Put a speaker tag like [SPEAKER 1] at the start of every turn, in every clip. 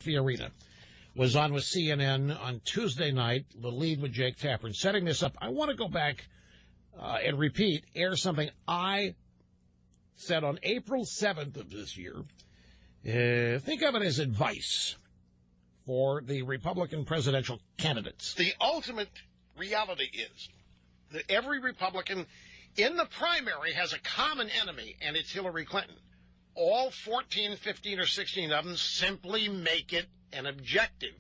[SPEAKER 1] Fiorina, was on with CNN on Tuesday night, The Lead with Jake Tapper. And setting this up, I want to go back and air something I said on April 7th of this year. Think of it as advice for the Republican presidential candidates.
[SPEAKER 2] The ultimate reality is that every Republican in the primary has a common enemy, and it's Hillary Clinton. All 14, 15, or 16 of them simply make it an objective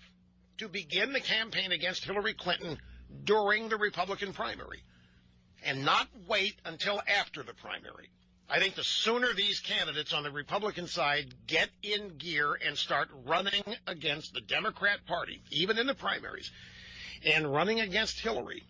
[SPEAKER 2] to begin the campaign against Hillary Clinton during the Republican primary and not wait until after the primary. I think the sooner these candidates on the Republican side get in gear and start running against the Democrat Party, even in the primaries, and running against Hillary,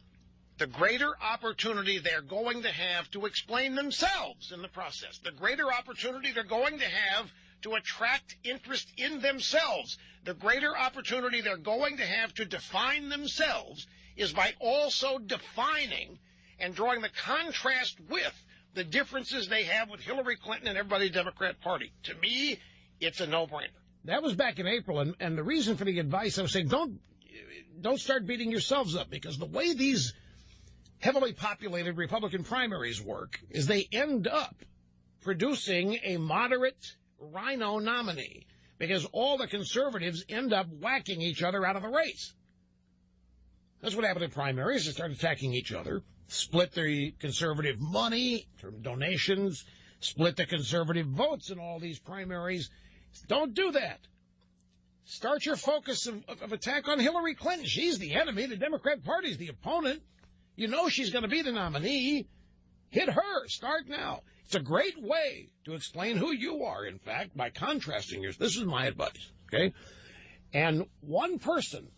[SPEAKER 2] the greater opportunity they're going to have to explain themselves in the process, the greater opportunity they're going to have to attract interest in themselves, the greater opportunity they're going to have to define themselves is by also defining and drawing the contrast with the differences they have with Hillary Clinton and everybody in the Democrat Party. To me, it's a no-brainer.
[SPEAKER 1] That was back in April, and the reason for the advice, I was saying, don't start beating yourselves up, because the way these heavily populated Republican primaries work is they end up producing a moderate rhino nominee, because all the conservatives end up whacking each other out of the race. That's what happened in primaries. They start attacking each other, split the conservative money, donations, split the conservative votes in all these primaries. Don't do that. Start your focus of attack on Hillary Clinton. She's the enemy. The Democrat Party's the opponent. You know she's going to be the nominee. Hit her. Start now. It's a great way to explain who you are, in fact, by contrasting yours. This is my advice, okay? And one person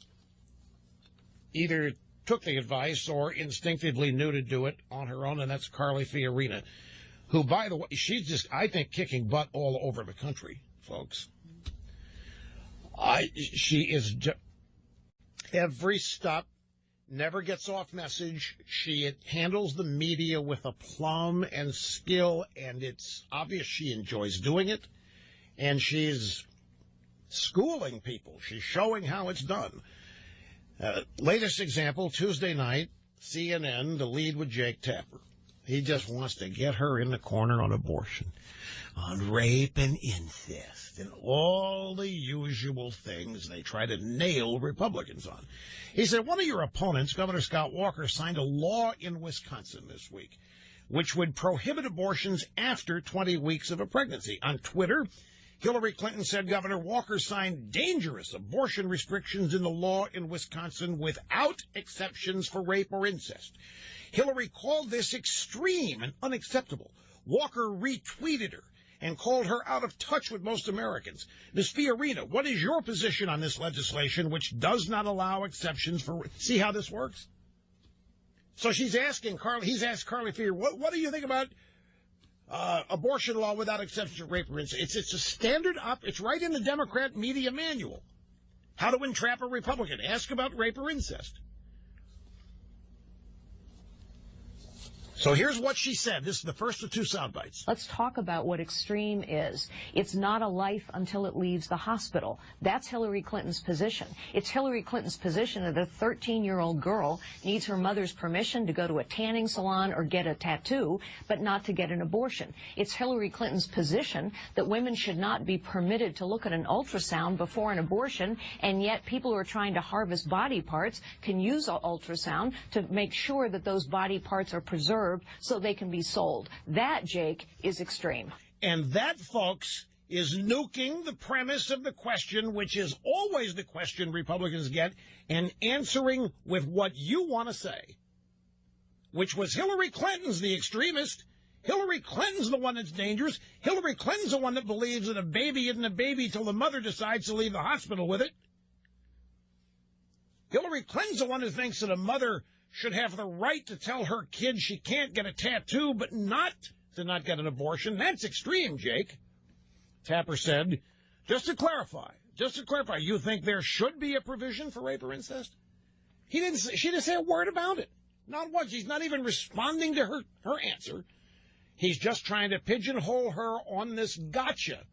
[SPEAKER 1] either took the advice or instinctively knew to do it on her own, and that's Carly Fiorina, who, by the way, she's just, I think, kicking butt all over the country, folks. She is every stop, never gets off message. She handles the media with aplomb and skill, and it's obvious she enjoys doing it. And she's schooling people. She's showing how it's done. Latest example, Tuesday night, CNN, The Lead with Jake Tapper. He just wants to get her in the corner on abortion, on rape and incest, and all the usual things they try to nail Republicans on. He said one of your opponents, Governor Scott Walker, signed a law in Wisconsin this week which would prohibit abortions after 20 weeks of a pregnancy. On Twitter, Hillary Clinton said Governor Walker signed dangerous abortion restrictions in the law in Wisconsin without exceptions for rape or incest. Hillary called this extreme and unacceptable. Walker retweeted her and called her out of touch with most Americans. Ms. Fiorina, what is your position on this legislation which does not allow exceptions for... See how this works? So he's asked Carly Fiorina, what do you think about abortion law without exceptions for rape or incest? It's a standard it's right in the Democrat media manual. How to entrap a Republican. Ask about rape or incest. So here's what she said. This is the first of two sound bites.
[SPEAKER 3] Let's talk about what extreme is. It's not a life until it leaves the hospital. That's Hillary Clinton's position. It's Hillary Clinton's position that a 13-year-old girl needs her mother's permission to go to a tanning salon or get a tattoo, but not to get an abortion. It's Hillary Clinton's position that women should not be permitted to look at an ultrasound before an abortion, and yet people who are trying to harvest body parts can use an ultrasound to make sure that those body parts are preserved so they can be sold. That, Jake, is extreme.
[SPEAKER 1] And that, folks, is nuking the premise of the question, which is always the question Republicans get, and answering with what you want to say, which was Hillary Clinton's the extremist. Hillary Clinton's the one that's dangerous. Hillary Clinton's the one that believes that a baby isn't a baby till the mother decides to leave the hospital with it. Hillary Clinton's the one who thinks that a mother should have the right to tell her kid she can't get a tattoo, but not to not get an abortion. That's extreme, Jake. Tapper said, just to clarify, you think there should be a provision for rape or incest? She didn't say a word about it. Not once. He's not even responding to her answer. He's just trying to pigeonhole her on this gotcha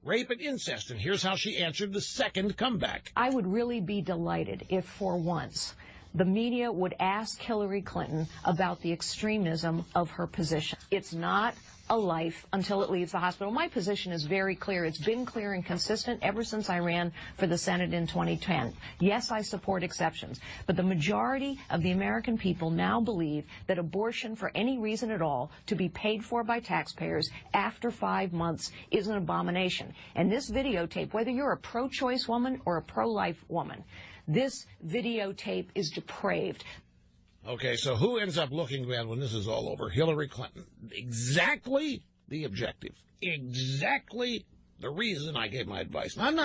[SPEAKER 1] rape and incest. And here's how she answered the second comeback.
[SPEAKER 3] I would really be delighted if, for once, the media would ask Hillary Clinton about the extremism of her position. It's not a life until it leaves the hospital. My position is very clear. It's been clear and consistent ever since I ran for the Senate in 2010. Yes, I support exceptions, but the majority of the American people now believe that abortion for any reason at all to be paid for by taxpayers after 5 months is an abomination. And this videotape, whether you're a pro-choice woman or a pro-life woman, this videotape is depraved.
[SPEAKER 1] Okay, so who ends up looking bad when this is all over? Hillary Clinton. Exactly the objective. Exactly the reason I gave my advice. I'm not